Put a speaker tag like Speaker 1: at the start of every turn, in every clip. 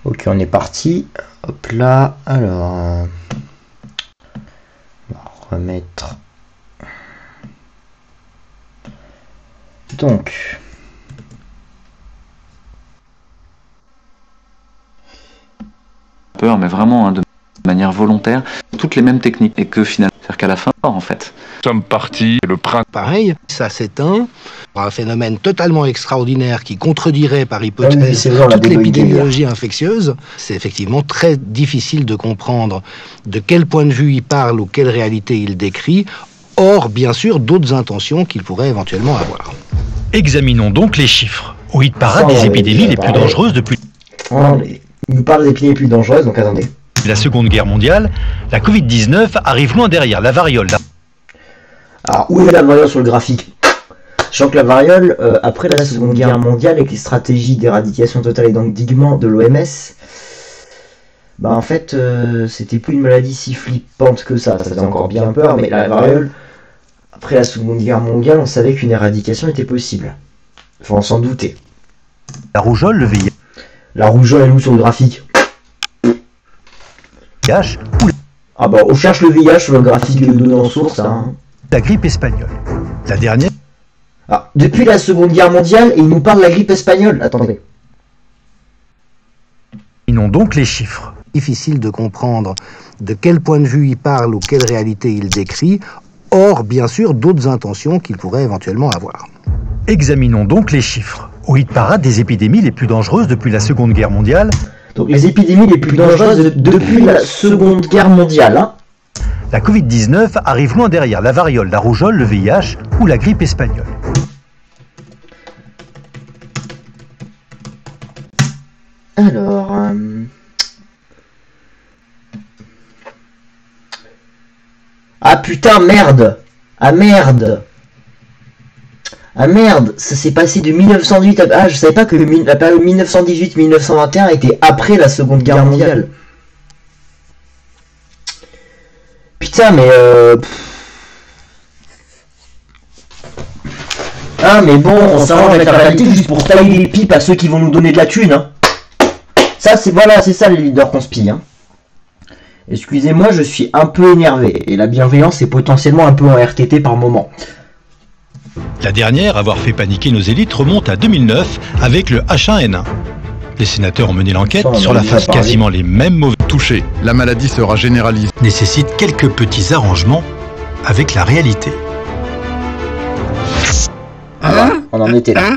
Speaker 1: Ok, on est parti. Hop là, alors... on va remettre... Donc...
Speaker 2: peur, mais vraiment de manière volontaire, toutes les mêmes techniques. Et que finalement, c'est-à-dire qu'à la fin, en fait...
Speaker 3: Nous sommes partis, le printemps...
Speaker 4: Pareil, ça s'éteint. Un phénomène totalement extraordinaire qui contredirait par hypothèse toute l'épidémiologie infectieuse. C'est effectivement très difficile de comprendre de quel point de vue il parle ou quelle réalité il décrit, hors bien sûr d'autres intentions qu'il pourrait éventuellement avoir.
Speaker 5: Examinons donc les chiffres. Au hit parade des épidémies les plus dangereuses depuis...
Speaker 1: Il nous parle des épidémies les plus dangereuses, donc attendez.
Speaker 5: La Seconde Guerre mondiale, la Covid-19 arrive loin derrière, la variole.
Speaker 1: Alors, où est la variole sur le graphique? Sachant que la variole, après la Seconde Guerre mondiale, avec les stratégies d'éradication totale et d'endiguement de l'OMS, bah en fait, c'était plus une maladie si flippante que ça. Ça faisait encore bien peur, mais la variole, après la Seconde Guerre mondiale, on savait qu'une éradication était possible. Enfin, on s'en doutait.
Speaker 5: La rougeole, le VIH.
Speaker 1: La rougeole, elle est où sur le graphique? Ah bah, on cherche le VIH sur le graphique de données en source, hein.
Speaker 5: La grippe espagnole. La dernière...
Speaker 1: Ah, depuis la Seconde Guerre mondiale, il nous parle de la grippe espagnole. Attendez.
Speaker 5: Examinons donc les chiffres.
Speaker 4: Difficile de comprendre de quel point de vue il parle ou quelle réalité il décrit, hors bien sûr d'autres intentions qu'il pourrait éventuellement avoir.
Speaker 5: Examinons donc les chiffres. Au hit parade des épidémies les plus dangereuses depuis la Seconde Guerre mondiale.
Speaker 1: Donc les épidémies les plus dangereuses depuis la Seconde Guerre mondiale, hein.
Speaker 5: La Covid-19 arrive loin derrière, la variole, la rougeole, le VIH ou la grippe espagnole.
Speaker 1: Alors... Ah putain, merde! Ah merde! Ah merde, ça s'est passé de 1918 à... Ah, je savais pas que la période 1918-1921 était après la Seconde Guerre mondiale. Putain, mais Ah, mais bon, on s'arrange avec la réalité juste pour tailler les pipes à ceux qui vont nous donner de la thune, hein. Ça, c'est... Voilà, c'est ça les leaders conspi, hein. Excusez-moi, je suis un peu énervé, et la bienveillance est potentiellement un peu en RTT par moment.
Speaker 5: La dernière à avoir fait paniquer nos élites remonte à 2009 avec le H1N1. Les sénateurs ont mené l'enquête sur la face quasiment les mêmes mauvais touchés.
Speaker 3: La maladie sera généralisée.
Speaker 5: Nécessite quelques petits arrangements avec la réalité.
Speaker 1: Alors, on en était là.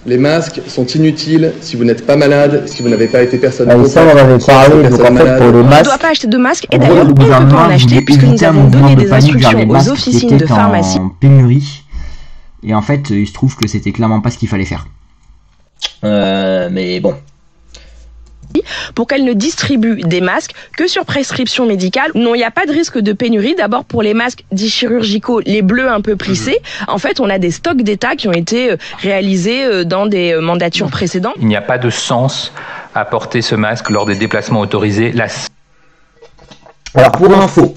Speaker 6: Les masques sont inutiles si vous n'êtes pas malade, si vous n'avez pas été personne
Speaker 1: ça, on en avait parlé, donc en fait, pour les
Speaker 7: On ne
Speaker 1: masques,
Speaker 7: doit pas acheter de masques et
Speaker 1: en gros,
Speaker 7: d'ailleurs
Speaker 1: le
Speaker 7: on peut pas
Speaker 1: gouvernement
Speaker 7: en acheter
Speaker 1: voulait
Speaker 7: puisque nous
Speaker 1: éviter un
Speaker 7: avons
Speaker 1: mouvement
Speaker 7: donné
Speaker 1: de
Speaker 7: des
Speaker 1: panique vers
Speaker 7: instructions
Speaker 1: les
Speaker 7: aux
Speaker 1: masques qui
Speaker 7: officines de
Speaker 1: étaient
Speaker 7: pharmacie.
Speaker 1: en pénurie. Et en fait, il se trouve que c'était clairement pas ce qu'il fallait faire. Mais bon.
Speaker 7: Pour qu'elle ne distribue des masques que sur prescription médicale. Non, il n'y a pas de risque de pénurie. D'abord, pour les masques dits chirurgicaux, les bleus un peu plissés, en fait, on a des stocks d'État qui ont été réalisés dans des mandatures précédentes.
Speaker 8: Il n'y a pas de sens à porter ce masque lors des déplacements autorisés.
Speaker 1: Alors, pour info,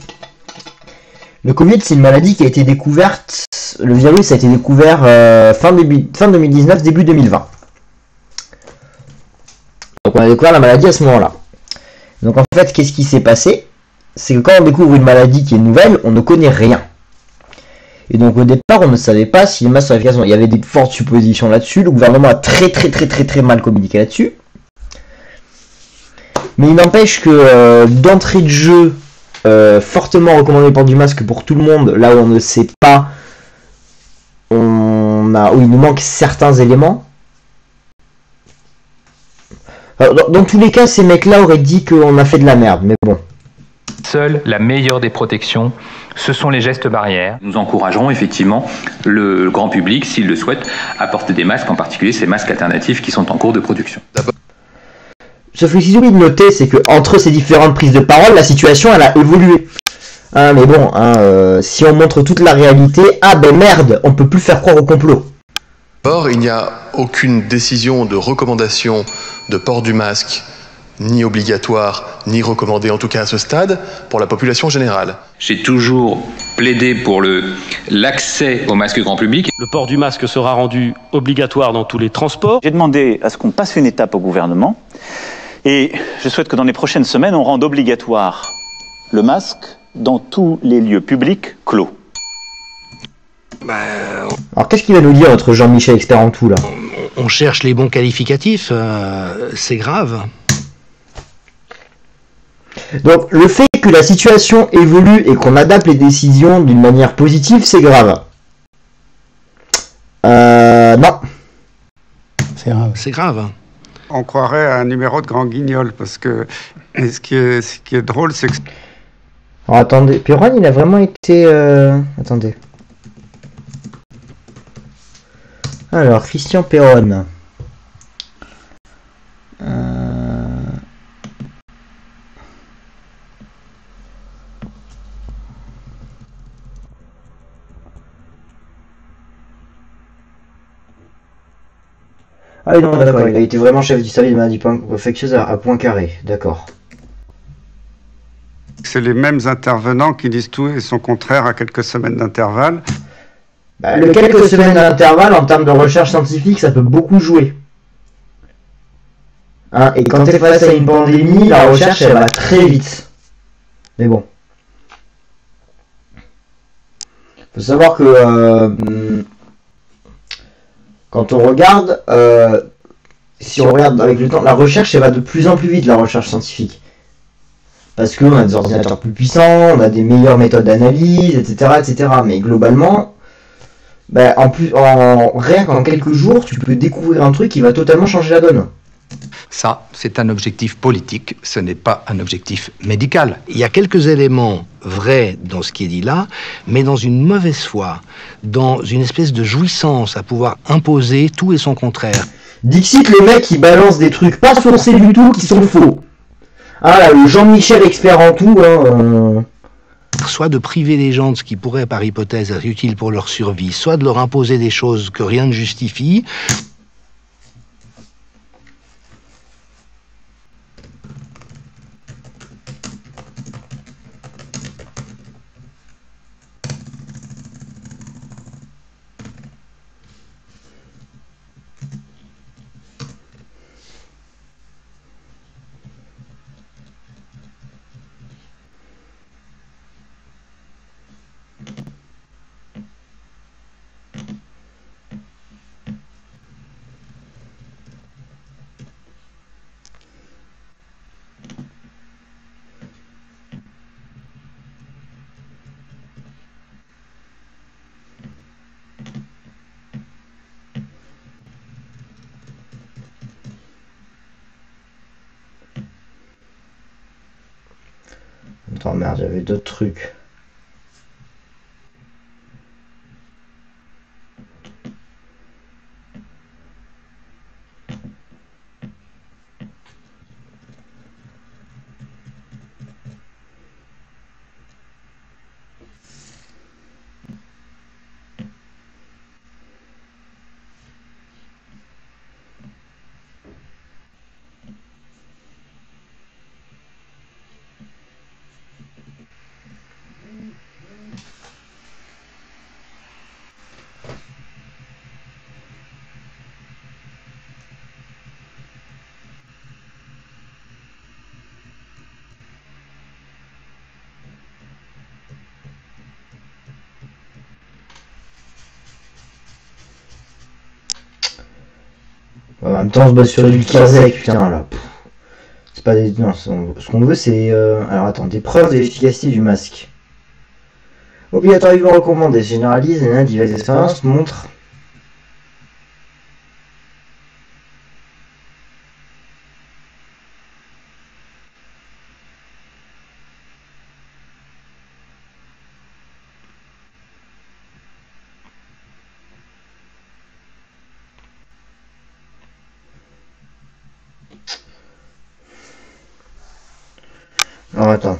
Speaker 1: le Covid, c'est une maladie qui a été découverte, le virus a été découvert fin 2019, début 2020. Donc on a découvert la maladie à ce moment-là. Donc en fait, qu'est-ce qui s'est passé? C'est que quand on découvre une maladie qui est nouvelle, on ne connaît rien. Et donc au départ, on ne savait pas si les masques sont efficaces. Il y avait des fortes suppositions là-dessus. Le gouvernement a très mal communiqué là-dessus. Mais il n'empêche que d'entrée de jeu, fortement recommandé le port du masque pour tout le monde, là où on ne sait pas, où il nous manque certains éléments. Alors, dans tous les cas, ces mecs-là auraient dit qu'on a fait de la merde, mais bon.
Speaker 8: Seule la meilleure des protections, ce sont les gestes barrières.
Speaker 2: Nous encouragerons effectivement le grand public, s'il le souhaite, à porter des masques, en particulier ces masques alternatifs qui sont en cours de production.
Speaker 1: Sauf que ce que j'ai oublié de noter, c'est que entre ces différentes prises de parole, la situation, elle a évolué. Mais bon, si on montre toute la réalité, ben merde, on peut plus faire croire au complot.
Speaker 6: Or, il n'y a aucune décision de recommandation de port du masque, ni obligatoire, ni recommandé, en tout cas à ce stade, pour la population générale.
Speaker 2: J'ai toujours plaidé pour l'accès au masque grand public.
Speaker 9: Le port du masque sera rendu obligatoire dans tous les transports.
Speaker 10: J'ai demandé à ce qu'on passe une étape au gouvernement et je souhaite que dans les prochaines semaines, on rende obligatoire le masque dans tous les lieux publics clos.
Speaker 1: Alors qu'est-ce qu'il va nous dire notre Jean-Michel expert en tout là?
Speaker 4: On cherche les bons qualificatifs, c'est grave.
Speaker 1: Donc le fait que la situation évolue et qu'on adapte les décisions d'une manière positive, c'est grave. Non.
Speaker 4: C'est grave.
Speaker 11: On croirait à un numéro de Grand Guignol parce que ce qui est drôle, c'est que...
Speaker 1: Alors attendez, Perron il a vraiment été... Attendez. Alors, Christian Perron. Ah oui, non, d'accord, il a été vraiment chef du service de maladie infectieuse à Poincaré, d'accord.
Speaker 11: C'est les mêmes intervenants qui disent tout et son contraire à quelques semaines d'intervalle.
Speaker 1: Le quelques semaines d'intervalle, en termes de recherche scientifique, ça peut beaucoup jouer. Et quand tu es face à une pandémie, la recherche, elle va très vite. Mais bon. Faut savoir que... quand on regarde... si on regarde avec le temps, la recherche, elle va de plus en plus vite, la recherche scientifique. Parce qu'on a des ordinateurs plus puissants, on a des meilleures méthodes d'analyse, etc., etc. Mais globalement... rien qu'en quelques jours, tu peux découvrir un truc qui va totalement changer la donne.
Speaker 12: Ça, c'est un objectif politique, ce n'est pas un objectif médical.
Speaker 4: Il y a quelques éléments vrais dans ce qui est dit là, mais dans une mauvaise foi, dans une espèce de jouissance à pouvoir imposer tout et son contraire.
Speaker 1: Dixit, le mec qui balance des trucs pas sourcés du tout, qui sont faux. Là, le Jean-Michel expert en tout,
Speaker 4: Soit de priver les gens de ce qui pourrait, par hypothèse, être utile pour leur survie, soit de leur imposer des choses que rien ne justifie.
Speaker 1: Attends, merde, j'avais d'autres trucs. En même temps, on se base sur du Kirzek, putain, là. C'est pas des... Non, ce qu'on veut, c'est... Alors, attends, des preuves de l'efficacité du masque. Obligatoirement recommandé, généralise, et diverses expériences montrent... Alors, attends.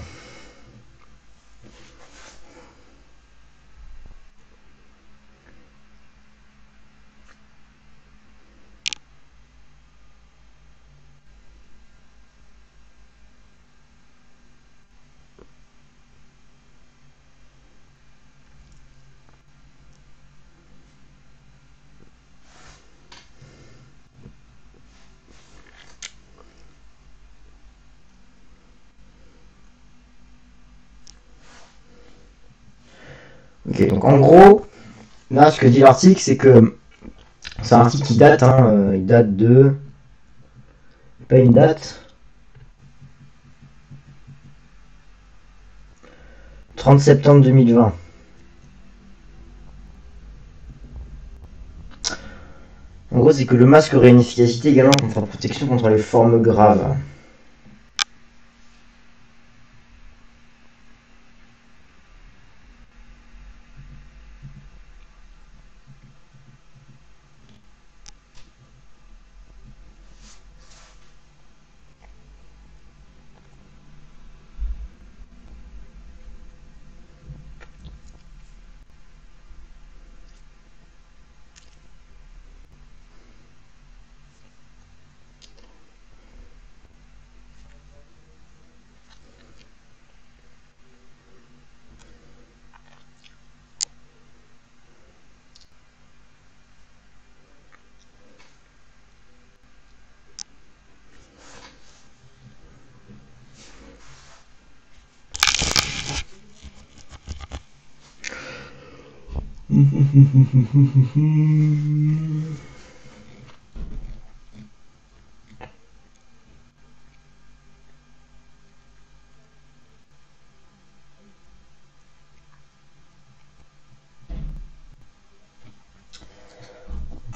Speaker 1: Ok, donc en gros, là ce que dit l'article, c'est que c'est un article qui date, hein, il date de... Pas une date. 30 septembre 2020. En gros, c'est que le masque aurait une efficacité également contre la protection contre les formes graves.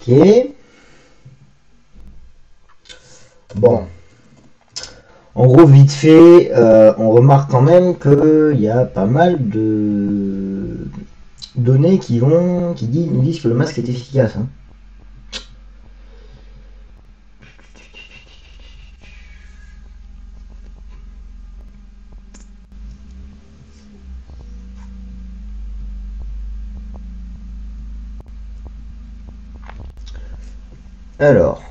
Speaker 1: Ok. Bon. En gros, vite fait, on remarque quand même qu'il y a pas mal de données qui nous disent que le masque est efficace. Hein. Alors.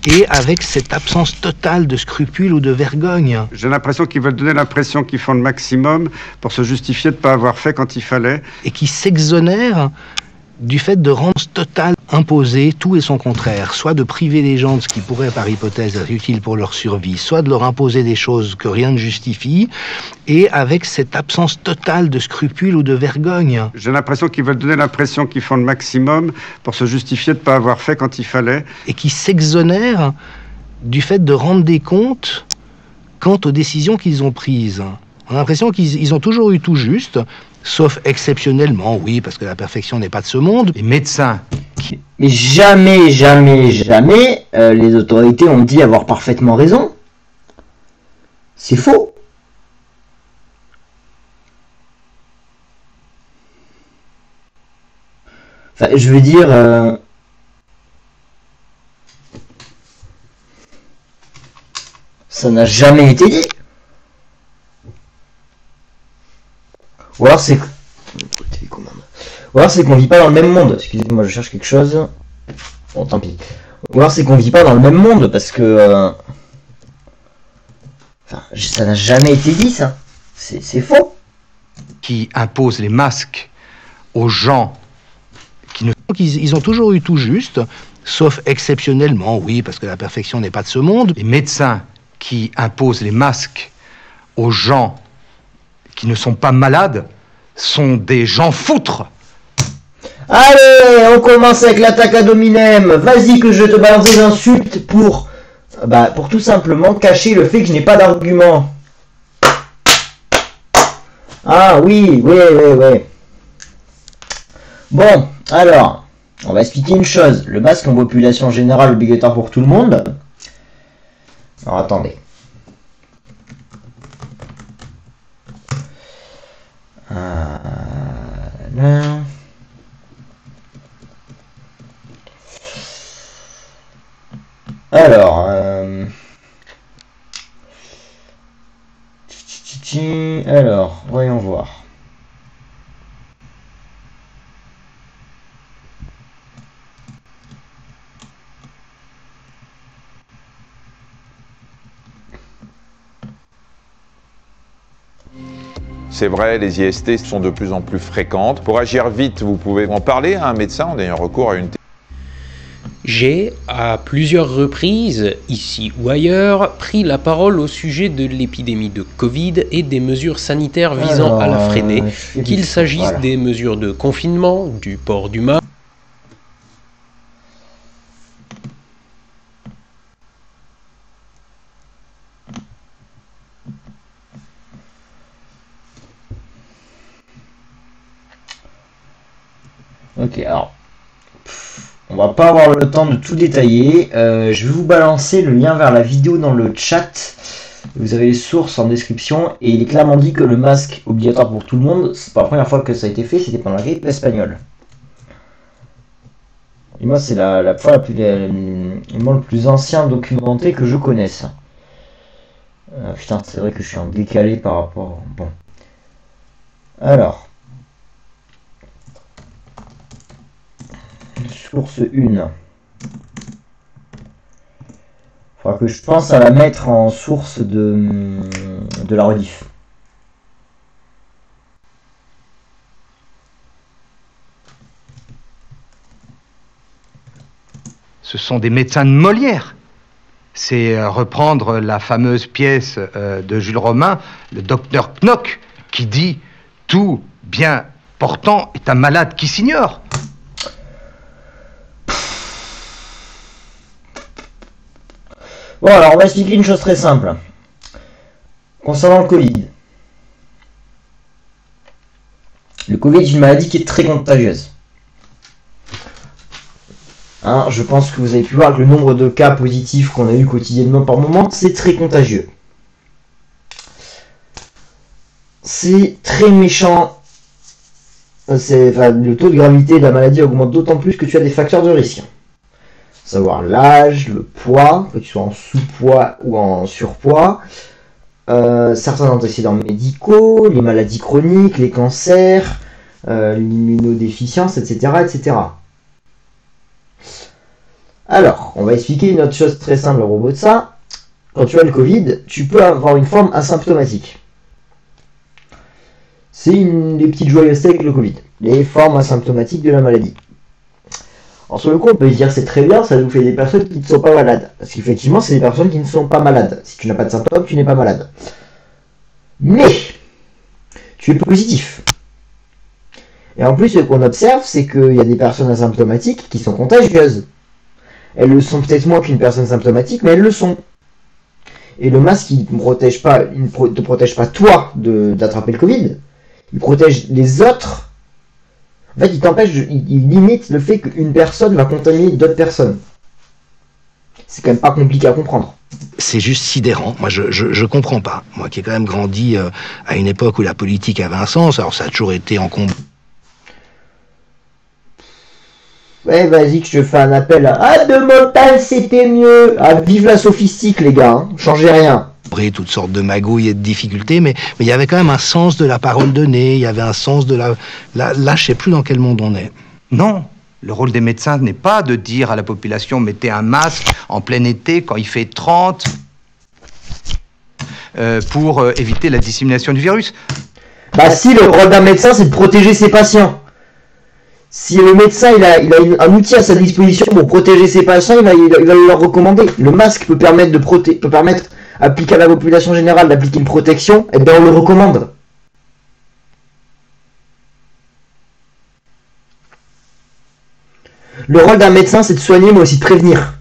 Speaker 4: Et avec cette absence totale de scrupules ou de vergogne.
Speaker 11: J'ai l'impression qu'ils veulent donner l'impression qu'ils font le maximum pour se justifier de ne pas avoir fait quand il fallait.
Speaker 4: Et qui s'exonèrent du fait de rendre total, imposer tout et son contraire, soit de priver les gens de ce qui pourrait par hypothèse être utile pour leur survie, soit de leur imposer des choses que rien ne justifie, et avec cette absence totale de scrupules ou de vergogne.
Speaker 11: J'ai l'impression qu'ils veulent donner l'impression qu'ils font le maximum pour se justifier de ne pas avoir fait quand il fallait.
Speaker 4: Et qui s'exonèrent du fait de rendre des comptes quant aux décisions qu'ils ont prises. On a l'impression qu'ils ont toujours eu tout juste, sauf exceptionnellement, oui, parce que la perfection n'est pas de ce monde.
Speaker 12: Les médecins.
Speaker 1: Mais jamais, jamais, jamais, les autorités ont dit avoir parfaitement raison. C'est faux. Enfin, je veux dire... ça n'a jamais été dit. Ou alors c'est... Ou alors c'est qu'on vit pas dans le même monde. Excusez-moi, je cherche quelque chose. Bon, tant pis. Ou alors c'est qu'on vit pas dans le même monde, parce que... Enfin, ça n'a jamais été dit, ça. C'est faux.
Speaker 4: Qui impose les masques aux gens qui ne... Ils ont toujours eu tout juste, sauf exceptionnellement, oui, parce que la perfection n'est pas de ce monde. Les médecins qui imposent les masques aux gens qui ne sont pas malades sont des gens foutres.
Speaker 1: Allez, on commence avec l'attaque ad hominem. Vas-y que je te balance des insultes pour tout simplement cacher le fait que je n'ai pas d'argument. Ah oui. Bon, alors, on va expliquer une chose. Le masque en population générale obligatoire pour tout le monde. Alors attendez. Là. Alors, voyons voir.
Speaker 13: C'est vrai, les IST sont de plus en plus fréquentes. Pour agir vite, vous pouvez en parler à un médecin en ayant recours à une...
Speaker 14: J'ai, à plusieurs reprises, ici ou ailleurs, pris la parole au sujet de l'épidémie de Covid et des mesures sanitaires visant à la freiner, qu'il s'agisse des mesures de confinement, du port du masque.
Speaker 1: Ok, alors... On va pas avoir le temps de tout détailler. Je vais vous balancer le lien vers la vidéo dans le chat. Vous avez les sources en description. Et il est clairement dit que le masque obligatoire pour tout le monde, c'est pas la première fois que ça a été fait, c'était pendant la grippe espagnole. Et moi, c'est la fois le plus ancien documenté que je connaisse. Putain, c'est vrai que je suis en décalé par rapport... Bon. Alors... Source 1. Faudra que je pense à la mettre en source de la rediff.
Speaker 12: Ce sont des médecins de Molière. C'est reprendre la fameuse pièce de Jules Romain, le docteur Knock, qui dit « Tout bien portant est un malade qui s'ignore ».
Speaker 1: Bon, alors on va expliquer une chose très simple. Concernant le Covid. Le Covid est une maladie qui est très contagieuse. Hein, je pense que vous avez pu voir que le nombre de cas positifs qu'on a eu quotidiennement par moment, c'est très contagieux. C'est très méchant. Le taux de gravité de la maladie augmente d'autant plus que tu as des facteurs de risque. Savoir l'âge, le poids, que tu sois en sous-poids ou en surpoids, certains antécédents médicaux, les maladies chroniques, les cancers, l'immunodéficience, etc., etc. Alors, on va expliquer une autre chose très simple à propos de ça. Quand tu as le Covid, tu peux avoir une forme asymptomatique. C'est une des petites joyeusetés avec le Covid, les formes asymptomatiques de la maladie. Alors sur le coup, on peut se dire c'est très bien, ça nous fait des personnes qui ne sont pas malades. Parce qu'effectivement, c'est des personnes qui ne sont pas malades. Si tu n'as pas de symptômes, tu n'es pas malade. Mais, tu es positif. Et en plus, ce qu'on observe, c'est qu'il y a des personnes asymptomatiques qui sont contagieuses. Elles le sont peut-être moins qu'une personne symptomatique, mais elles le sont. Et le masque, il ne te protège pas toi d'attraper le Covid. Il protège les autres. En fait, il limite le fait qu'une personne va contaminer d'autres personnes. C'est quand même pas compliqué à comprendre.
Speaker 4: C'est juste sidérant. Moi, je comprends pas. Moi qui ai quand même grandi à une époque où la politique avait un sens, alors ça a toujours été en combat.
Speaker 1: Ouais, vas-y que je te fais un appel. Ah, de Montal, c'était mieux. Ah, vive la sophistique, les gars. Hein. Changez rien.
Speaker 4: Toutes sortes de magouilles et de difficultés, mais il y avait quand même un sens de la parole donnée, il y avait un sens de la... Là, je sais plus dans quel monde on est.
Speaker 12: Non, le rôle des médecins n'est pas de dire à la population mettez un masque en plein été quand il fait 30 pour éviter la dissémination du virus.
Speaker 1: Bah si, le rôle d'un médecin, c'est de protéger ses patients. Si le médecin il a un outil à sa disposition pour protéger ses patients, il va leur recommander. Le masque peut permettre appliquer à la population générale d'appliquer une protection, et bien on le recommande. Le rôle d'un médecin, c'est de soigner, mais aussi de prévenir.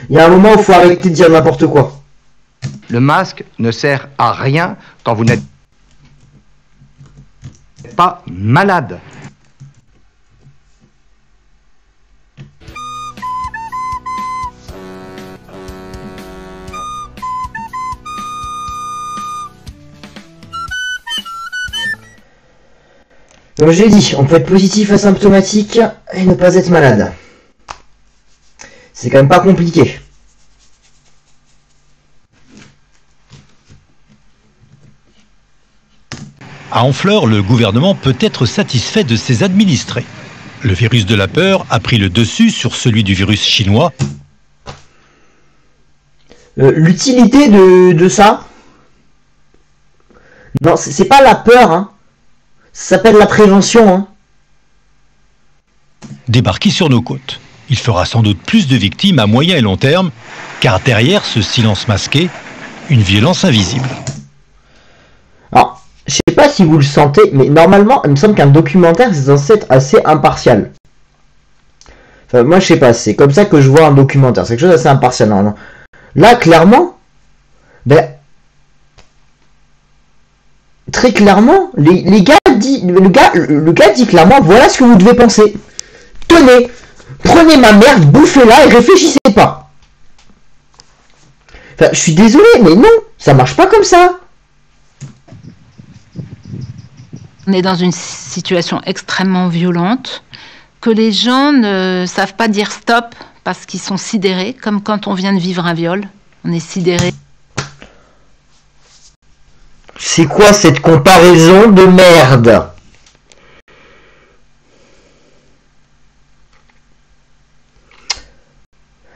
Speaker 1: Il y a un moment où il faut arrêter de dire n'importe quoi.
Speaker 12: Le masque ne sert à rien quand vous n'êtes pas malade.
Speaker 1: Comme je l'ai dit, on peut être positif asymptomatique et ne pas être malade. C'est quand même pas compliqué.
Speaker 5: À Honfleur, le gouvernement peut être satisfait de ses administrés. Le virus de la peur a pris le dessus sur celui du virus chinois.
Speaker 1: L'utilité de ça, non, c'est pas la peur, hein. Ça s'appelle la prévention, hein.
Speaker 5: Débarquer sur nos côtes. Il fera sans doute plus de victimes à moyen et long terme, car derrière ce silence masqué, une violence invisible.
Speaker 1: Alors, je sais pas si vous le sentez, mais normalement, il me semble qu'un documentaire, c'est censé être assez impartial. Enfin, moi, je sais pas, c'est comme ça que je vois un documentaire. C'est quelque chose d'assez impartial, normalement. Là, clairement, ben, très clairement, le gars dit clairement, voilà ce que vous devez penser. Tenez, prenez ma merde, bouffez-la et réfléchissez pas. Enfin, je suis désolé, mais non, ça marche pas comme ça.
Speaker 15: On est dans une situation extrêmement violente, que les gens ne savent pas dire stop parce qu'ils sont sidérés, comme quand on vient de vivre un viol, on est sidéré.
Speaker 1: C'est quoi cette comparaison de merde?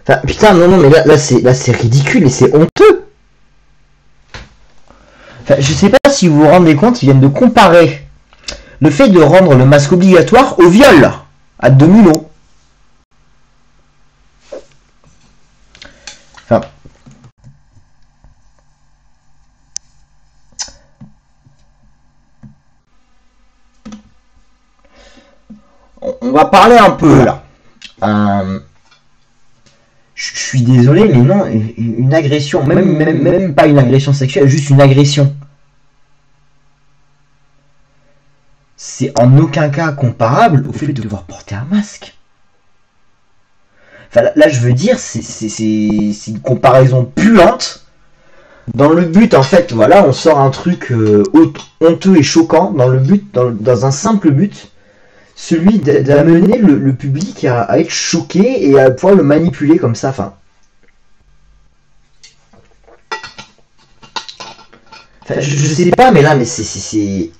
Speaker 1: Enfin, putain, non, mais là c'est ridicule et c'est honteux. Enfin, je sais pas si vous vous rendez compte, ils viennent de comparer le fait de rendre le masque obligatoire au viol à demi-lot. Enfin, on va parler un peu là. Je suis désolé, mais non, une agression, même pas une agression sexuelle, juste une agression. C'est en aucun cas comparable au fait de devoir porter un masque. Enfin, là je veux dire, c'est une comparaison puante. Dans le but, en fait, voilà, on sort un truc honteux et choquant, dans un simple but. Celui d'amener le public à être choqué et à pouvoir le manipuler comme ça. Enfin, je sais pas, mais là, mais c'est...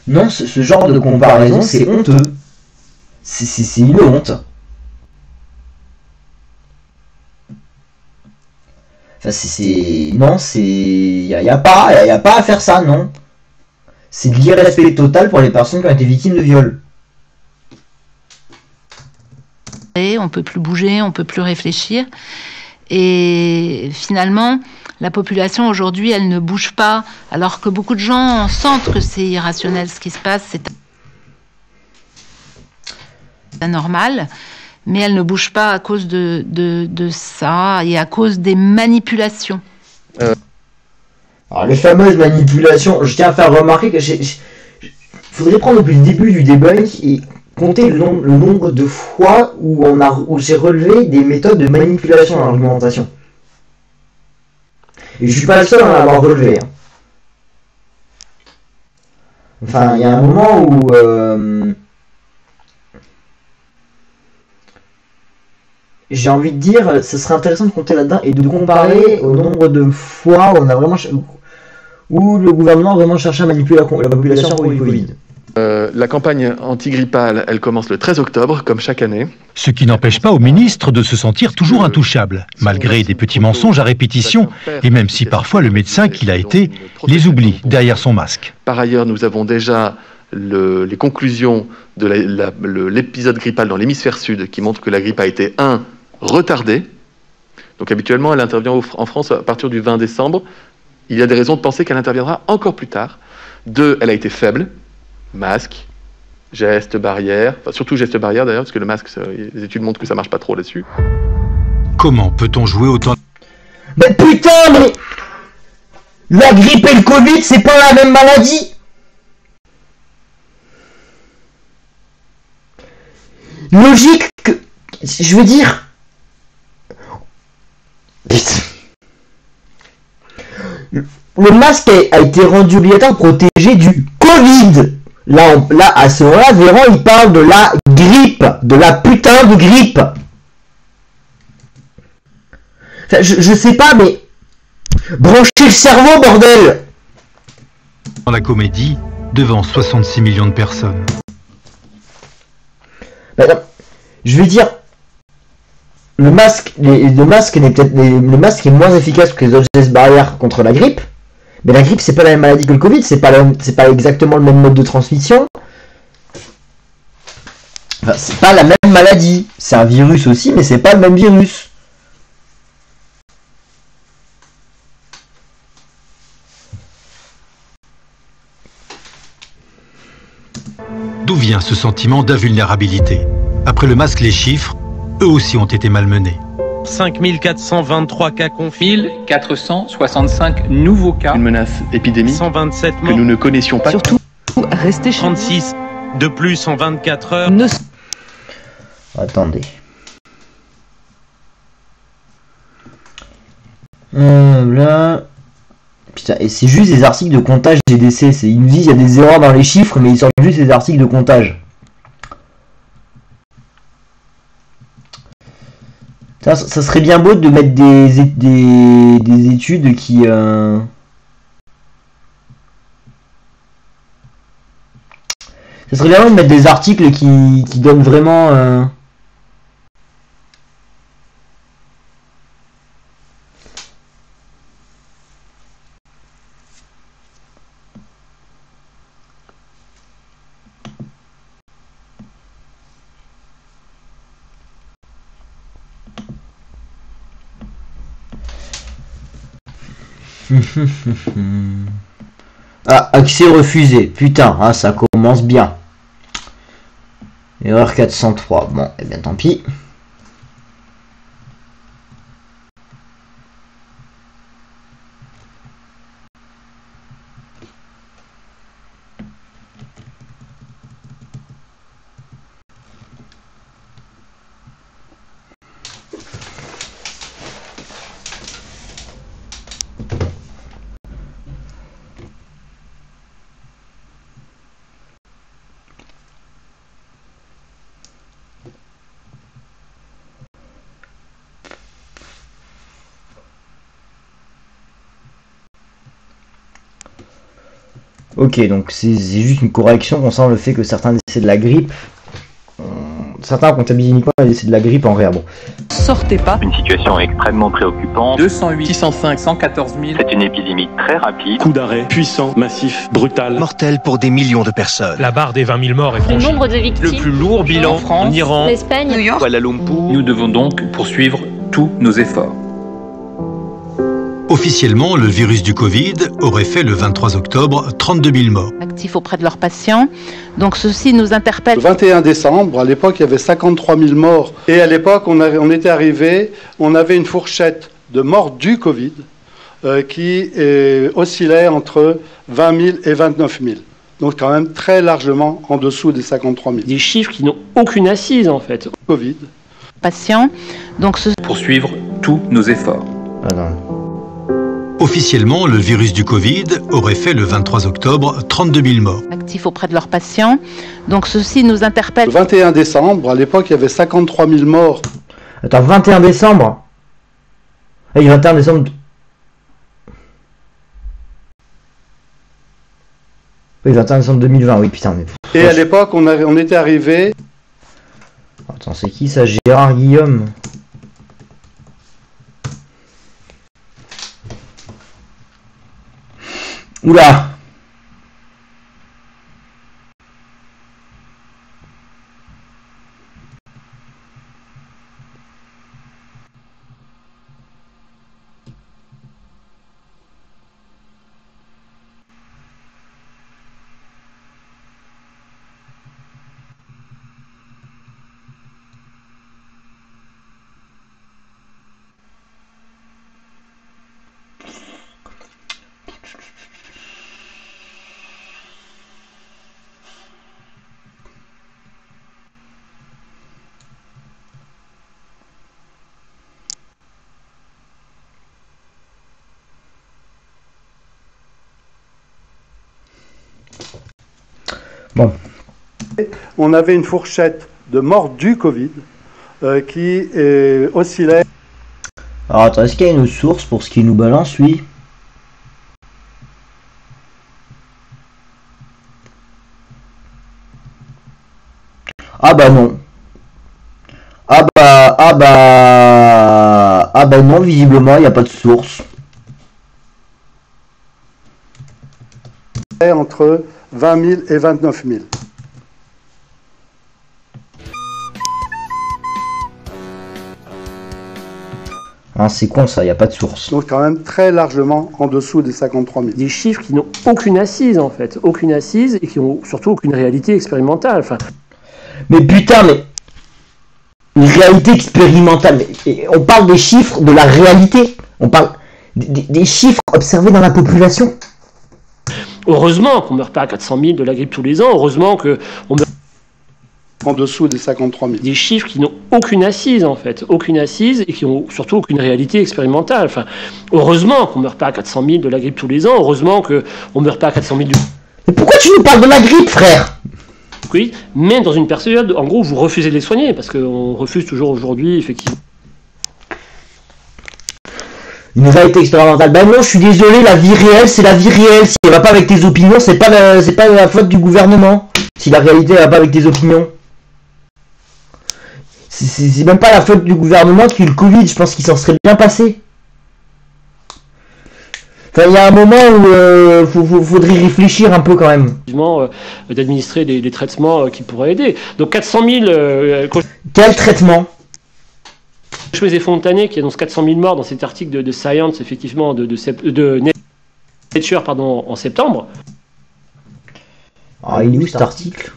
Speaker 1: Non, ce genre de comparaison, c'est honteux. C'est une honte. Enfin, non, c'est... Y a pas à faire ça, non. C'est de l'irrespect total pour les personnes qui ont été victimes de viol.
Speaker 15: On peut plus bouger, on peut plus réfléchir. Et finalement, la population aujourd'hui, elle ne bouge pas, alors que beaucoup de gens sentent que c'est irrationnel ce qui se passe, c'est anormal, mais elle ne bouge pas à cause de ça et à cause des manipulations.
Speaker 1: Alors les fameuses manipulations, je tiens à faire remarquer que faudrait prendre depuis le début du débat et compter le nombre de fois où j'ai relevé des méthodes de manipulation dans l'argumentation. Et je suis pas le seul à l'avoir relevé. Hein. Enfin, il y a un moment où... j'ai envie de dire, ce serait intéressant de compter là-dedans et de comparer au nombre de fois où on a vraiment où le gouvernement a vraiment cherché à manipuler la population pour le Covid.
Speaker 6: La campagne antigrippale, elle commence le 13 octobre, comme chaque année.
Speaker 5: Ce qui n'empêche pas au ministre de se sentir toujours intouchable, malgré des petits mensonges à répétition, et même si parfois le médecin qu'il a été les oublie derrière son masque.
Speaker 6: Par ailleurs, nous avons déjà les conclusions de l'épisode grippal dans l'hémisphère sud qui montrent que la grippe a été, retardée. Donc habituellement, elle intervient en France à partir du 20 décembre. Il y a des raisons de penser qu'elle interviendra encore plus tard. 2, elle a été faible. Masque, gestes barrières, enfin, surtout gestes barrières d'ailleurs, parce que le masque, les études montrent que ça marche pas trop là-dessus.
Speaker 5: Comment peut-on jouer autant...
Speaker 1: Mais putain, mais... La grippe et le Covid, c'est pas la même maladie. Logique que... Je veux dire... Putain. Le masque a été rendu obligatoire pour protéger du Covid. Là, à ce moment-là, Véran, il parle de la grippe. De la putain de grippe. Enfin, je sais pas, mais... Branchez le cerveau, bordel!
Speaker 5: Dans la comédie, devant 66 millions de personnes.
Speaker 1: Bah non, je veux dire... Le masque est moins efficace que les autres gestes barrières contre la grippe. Mais la grippe, c'est pas la même maladie que le Covid, c'est pas exactement le même mode de transmission. Enfin, c'est pas la même maladie. C'est un virus aussi, mais c'est pas le même virus.
Speaker 5: D'où vient ce sentiment d'invulnérabilité? Après le masque, les chiffres, eux aussi ont été malmenés.
Speaker 14: 5423 cas confirmés,
Speaker 16: 465 nouveaux cas.
Speaker 6: Une menace épidémique
Speaker 14: 127
Speaker 6: que nous ne connaissions pas.
Speaker 17: Surtout, restez chez
Speaker 14: 36 de plus en 24 heures.
Speaker 1: Attendez. Là... Putain, et c'est juste des articles de comptage des décès. Ils nous disent qu'il y a des erreurs dans les chiffres, mais ils sortent juste des articles de comptage. Ça serait bien beau de mettre des études qui... Ça serait bien beau de mettre des articles qui donnent vraiment... Ah, accès refusé. Putain, hein, ça commence bien. Erreur 403. Bon, et bien tant pis. Ok, donc c'est juste une correction concernant le fait que certains décès de la grippe, certains comptabilisent uniquement les décès de la grippe en réa. Bon.
Speaker 17: Sortez pas.
Speaker 16: Une situation extrêmement préoccupante.
Speaker 9: 208, 605, 114 000.
Speaker 16: C'est une épidémie très rapide.
Speaker 9: Coup d'arrêt, puissant, massif, brutal.
Speaker 4: Mortel pour des millions de personnes.
Speaker 14: La barre des 20 000 morts est
Speaker 18: Le
Speaker 14: franchie.
Speaker 18: nombre de victimes.
Speaker 14: Le plus lourd bilan
Speaker 18: en France,
Speaker 14: en Iran,
Speaker 18: l'Espagne,
Speaker 17: New York,
Speaker 16: Kuala Lumpur. Nous devons donc poursuivre tous nos efforts.
Speaker 5: Officiellement, le virus du Covid aurait fait le 23 octobre 32 000 morts.
Speaker 15: Actifs auprès de leurs patients. Donc ceci nous interpelle.
Speaker 19: Le 21 décembre, à l'époque, il y avait 53 000 morts. Et à l'époque, on était arrivé, on avait une fourchette de morts du Covid qui oscillait entre 20 000 et 29 000. Donc quand même très largement en dessous des 53 000.
Speaker 9: Des chiffres qui n'ont aucune assise en fait.
Speaker 19: Covid.
Speaker 15: Patients. Donc
Speaker 16: poursuivre tous nos efforts.
Speaker 1: Ah non.
Speaker 5: Officiellement, le virus du Covid aurait fait le 23 octobre 32 000 morts.
Speaker 15: Actifs auprès de leurs patients. Donc ceci nous interpelle.
Speaker 19: Le 21 décembre, à l'époque, il y avait 53 000 morts.
Speaker 1: Attends, 21 décembre Ah, le 21 décembre... Oui, 21 décembre 2020, oui, putain. Mais...
Speaker 19: Et à l'époque, on était arrivé...
Speaker 1: Attends, c'est qui ça? Gérard Guillaume? Oula! Bon.
Speaker 19: On avait une fourchette de morts du Covid qui oscillait.
Speaker 1: Alors attends, est-ce qu'il y a une source pour ce qu'il nous balance, lui? Ah bah non. Ah bah non, visiblement, il n'y a pas de source.
Speaker 19: Entre 20 000 et 29 000.
Speaker 1: Ah, c'est con ça, il n'y a pas de source.
Speaker 19: Donc quand même très largement en dessous des 53 000.
Speaker 9: Des chiffres qui n'ont aucune assise en fait, aucune assise et qui n'ont surtout aucune réalité expérimentale. Enfin...
Speaker 1: Mais putain, mais... Une réalité expérimentale. On parle des chiffres de la réalité. On parle des chiffres observés dans la population.
Speaker 9: Heureusement qu'on ne meurt pas à 400 000 de la grippe tous les ans. Heureusement qu'on meurt
Speaker 19: en dessous des 53 000.
Speaker 9: Des chiffres qui n'ont aucune assise en fait, aucune assise et qui n'ont surtout aucune réalité expérimentale. Enfin, heureusement qu'on ne meurt pas à 400 000 de la grippe tous les ans. Heureusement qu'on ne meurt pas à 400 000
Speaker 1: Mais pourquoi tu nous parles de la grippe, frère?
Speaker 9: Oui, mais dans une période, en gros, vous refusez de les soigner parce qu'on refuse toujours aujourd'hui, effectivement.
Speaker 1: Une réalité expérimentale. Ben non, je suis désolé, la vie réelle, c'est la vie réelle. Si elle va pas avec tes opinions, c'est pas la faute du gouvernement. Si la réalité elle va pas avec tes opinions. C'est même pas la faute du gouvernement qui a eu le Covid, je pense qu'il s'en serait bien passé. Enfin, il y a un moment où faudrait réfléchir un peu quand même.
Speaker 9: D'administrer des traitements qui pourraient aider. Donc 400 000...
Speaker 1: Quel traitement?
Speaker 9: Schmez et Fontanet qui annonce 400 000 morts dans cet article de Science, effectivement, de Nature, pardon, en septembre.
Speaker 1: Ah, il est où cet article?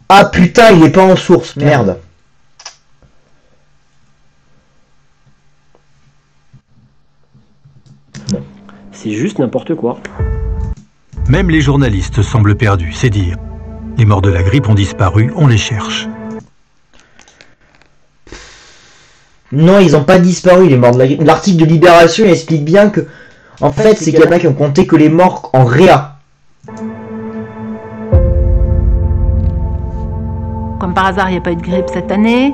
Speaker 1: Ah putain, il est pas en source, merde.
Speaker 9: C'est juste n'importe quoi.
Speaker 5: Même les journalistes semblent perdus, c'est dire. Les morts de la grippe ont disparu, on les cherche.
Speaker 1: Non, ils n'ont pas disparu, les morts de la grippe. L'article de Libération il explique bien que, en fait, c'est qu'il y en a qui ont compté que les morts en réa.
Speaker 15: Comme par hasard, il n'y a pas eu de grippe cette année.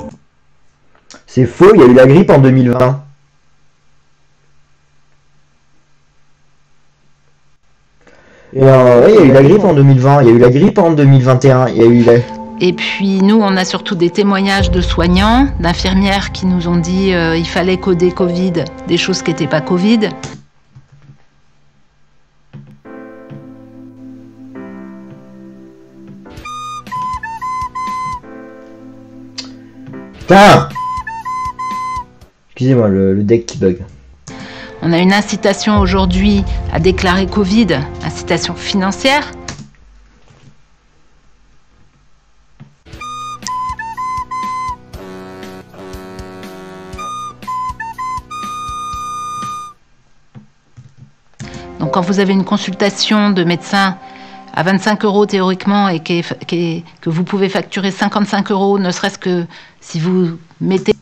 Speaker 1: C'est faux, il y a eu la grippe en 2020. Et ouais, il y a eu la grippe en 2020, il y a eu la grippe en 2021, il y a eu la...
Speaker 15: Et puis nous, on a surtout des témoignages de soignants, d'infirmières qui nous ont dit il fallait coder Covid, des choses qui n'étaient pas Covid.
Speaker 1: Putain! Excusez-moi, le deck qui bug.
Speaker 15: On a une incitation aujourd'hui à déclarer Covid, incitation financière. Donc quand vous avez une consultation de médecin à 25 € théoriquement et que vous pouvez facturer 55 €, ne serait-ce que si vous mettez...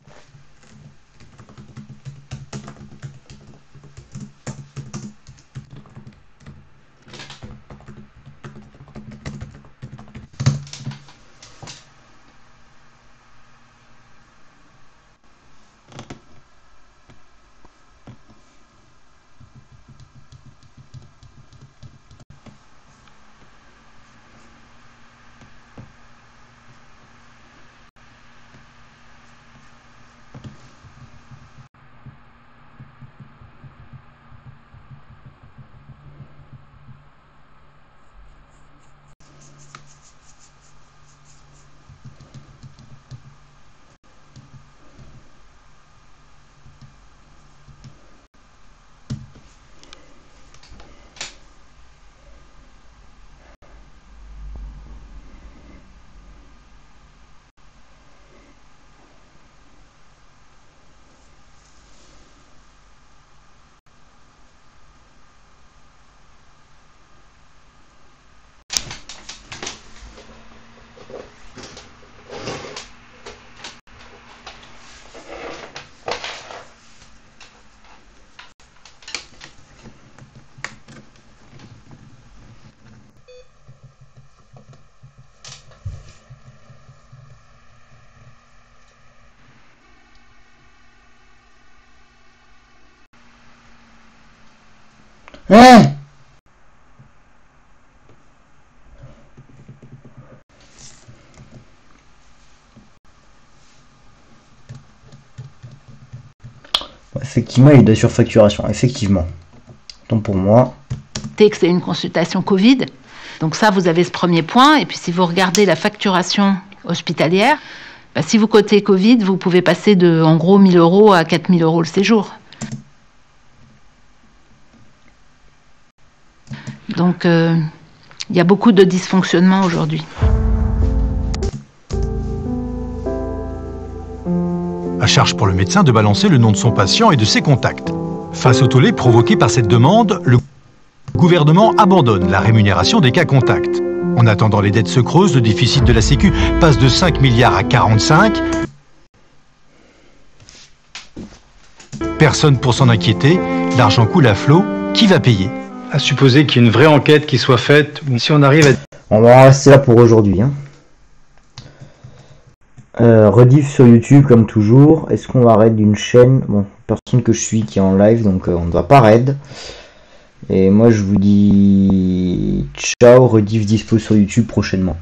Speaker 1: Effectivement, il y a de la surfacturation, effectivement. Donc pour moi...
Speaker 15: Que c'est une consultation Covid. Donc ça, vous avez ce premier point. Et puis si vous regardez la facturation hospitalière, bah, si vous cotez Covid, vous pouvez passer de, en gros, 1 000 € à 4 000 € le séjour. Donc il y a beaucoup de dysfonctionnements aujourd'hui.
Speaker 5: À charge pour le médecin de balancer le nom de son patient et de ses contacts. Face au tollé provoqué par cette demande, le gouvernement abandonne la rémunération des cas contacts. En attendant, les dettes se creusent, le déficit de la Sécu passe de 5 milliards à 45. Personne pour s'en inquiéter, l'argent coule à flot, qui va payer?
Speaker 18: À supposer qu'il y ait une vraie enquête qui soit faite, ou si on arrive à...
Speaker 1: On va en rester là pour aujourd'hui. Rediff sur YouTube comme toujours. Est-ce qu'on va raid d'une chaîne? Bon, personne que je suis qui est en live, donc on ne va pas raid. Et moi je vous dis ciao, rediff dispo sur YouTube prochainement.